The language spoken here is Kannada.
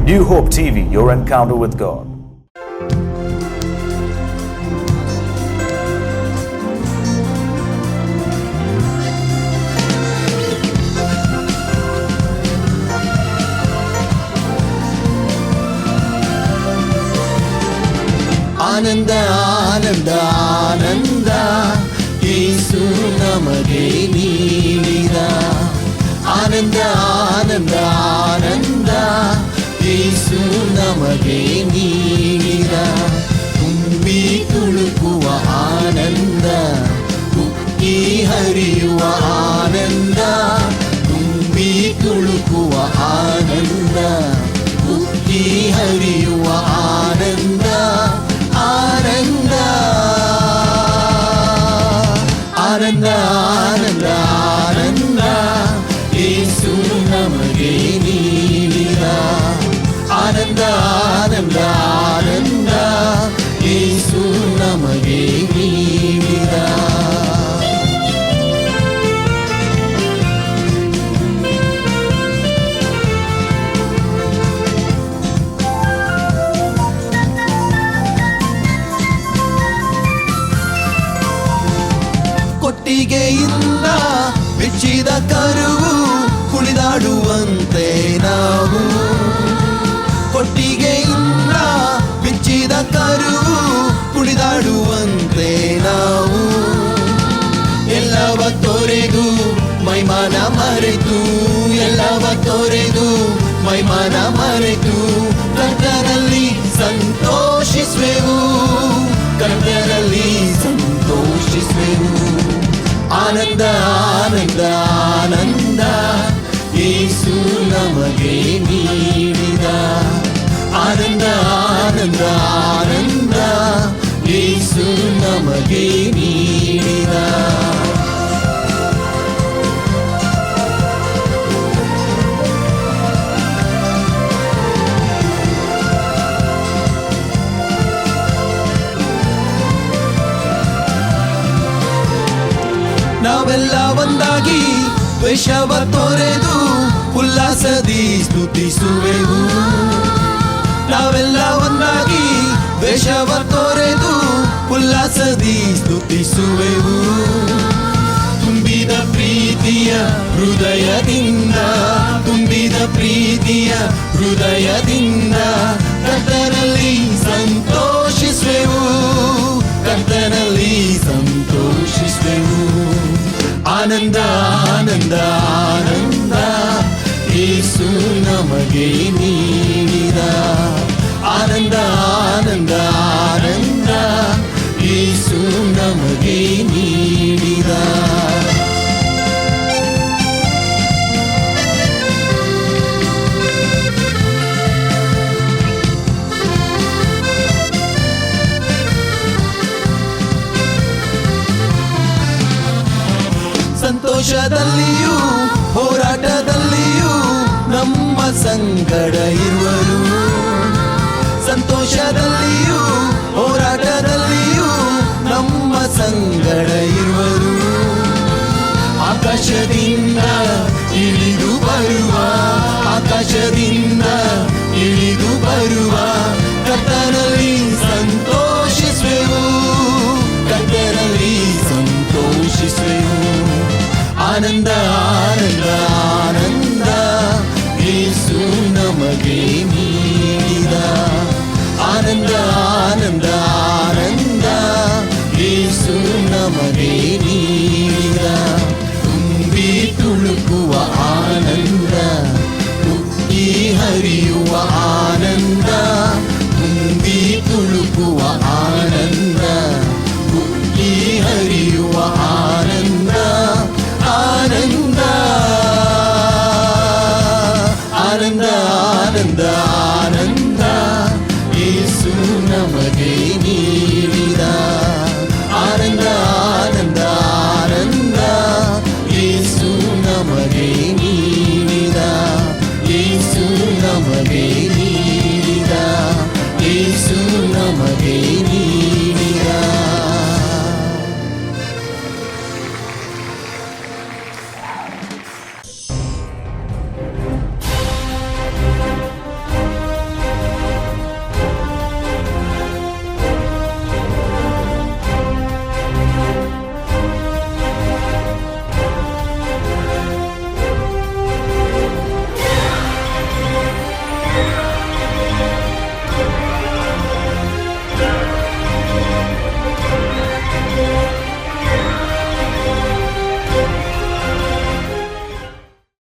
New Hope TV, your encounter with God. ಆನಂದ ಆನಂದ ಆನಂದ ಯೇಸು ನಮಗೆ ನೀಡಿದ ಆನಂದ ಆನಂದ ಆನಂದ ಯೇಸು ನಮಗೆ ನೀಡಿದ ತುಂಬಿ ತುಳುಕುವ ಆನಂದ ಉಕ್ಕಿ ಹರಿಯುವ ಆನಂದ ತುಂಬಿ ತುಳುಕುವ ಆನಂದ ಉಕ್ಕಿ ಹರಿಯುವ ಆನಂದ ಆನಂದ ಆನಂದ ಆನಂದ ಆನಂದ ಯೇಸು ನಮಗೆ ನೀಡಿದ ಆನಂದ ಆನಂದ ಆನಂದ ಯೇಸು ನಮಗೆ ನೀಡಿದ ಕೊಟ್ಟಿಗೆಯಿಂದ ಬಿಚ್ಚಿದ ಕರುವು ಕುಣಿದಾಡುವಂತೆ ನಾವು ಕೊಟ್ಟಿಗೆಯಿಂದ ಬಿಚ್ಚಿದ ಕರುವು ಕುಣಿದಾಡುವಂತೆ ನಾವು ಎಲ್ಲವ ತೊರೆದು ಮೈಮಾನ ಮರೆತು ಎಲ್ಲವ ತೊರೆದು ಮೈಮಾನ ಮರೆತು ಕರ್ತನಲ್ಲಿ ಸಂತೋಷಿಸುವೆವು ಕರ್ತನಲ್ಲಿ ಸಂತೋಷಿಸುವೆವು ಆನಂದ ಆನಂದ ಆನಂದ ಯೇಸು ನಮಗೆ ನೀಡಿದ ಆನಂದ ಆನಂದ ಆನಂದ ಯೇಸು ನಮಗೆ ನೀಡಿದ ನಾವೆಲ್ಲ ಒಂದಾಗಿ ದ್ವೇಷವ ತೊರೆದು ಉಲ್ಲಾಸದಿ ಸ್ತುತಿಸುವೆವು ನಾವೆಲ್ಲ ಒಂದಾಗಿ ದ್ವೇಷವ ತೊರೆದು ಉಲ್ಲಾಸದಿ ಸ್ತುತಿಸುವೆವು ತುಂಬಿದ ಪ್ರೀತಿಯ ಹೃದಯದಿಂದ ತುಂಬಿದ ಪ್ರೀತಿಯ ಹೃದಯದಿಂದ ಕರ್ತನಲ್ಲಿ ಸಂತೋಷಿಸುವೆವು ಕರ್ತನಲ್ಲಿ ಸಂತೋಷಿಸುವೆವು ಆನಂದ ಆನಂದ ಆನಂದ ಯೇಸು ನಮಗೆ ನೀಡಿದ ಆನಂದ ಆನಂದ ಆನಂದ ಯೇಸು ನಮಗೆ ನೀಡಿದ ಸಂತೋಷದಲ್ಲಿಯೂ ಹೋರಾಟದಲ್ಲಿಯೂ ನಮ್ಮ ಸಂಗಡ ಇರುವರು ಸಂತೋಷದಲ್ಲಿಯೂ ಹೋರಾಟದಲ್ಲಿಯೂ ನಮ್ಮ ಸಂಗಡ ಇರುವರು ಆಕಾಶದಿಂದ ಇಳಿದು ಬರುವ ಆಕಾಶದಿಂದ ಇಳಿದು ಬರುವ ಕರ್ತನಲ್ಲಿ ಸಂತೋಷಿಸುವೆವು ಕರ್ತನಲ್ಲಿ ಸಂತೋಷಿಸುವೆವು ಆನಂದ ಆನಂದ ಆನಂದ ಯೇಸು ನಮಗೆ ನೀಡಿದ ಆನಂದ ಆನಂದ ಆನಂದ ಯೇಸು ನಮಗೆ ನೀಡಿದ ತುಂಬಿ ತುಳುಕುವ ಆನಂದ ಉಕ್ಕಿ ಹರಿಯುವ ಆನಂದ ತುಂಬಿ ತುಳುಕುವ ಆನಂದ ಉಕ್ಕಿ ಹರಿಯುವ ಆನಂದ ಆನಂದ ಆನಂದ ಆನಂದ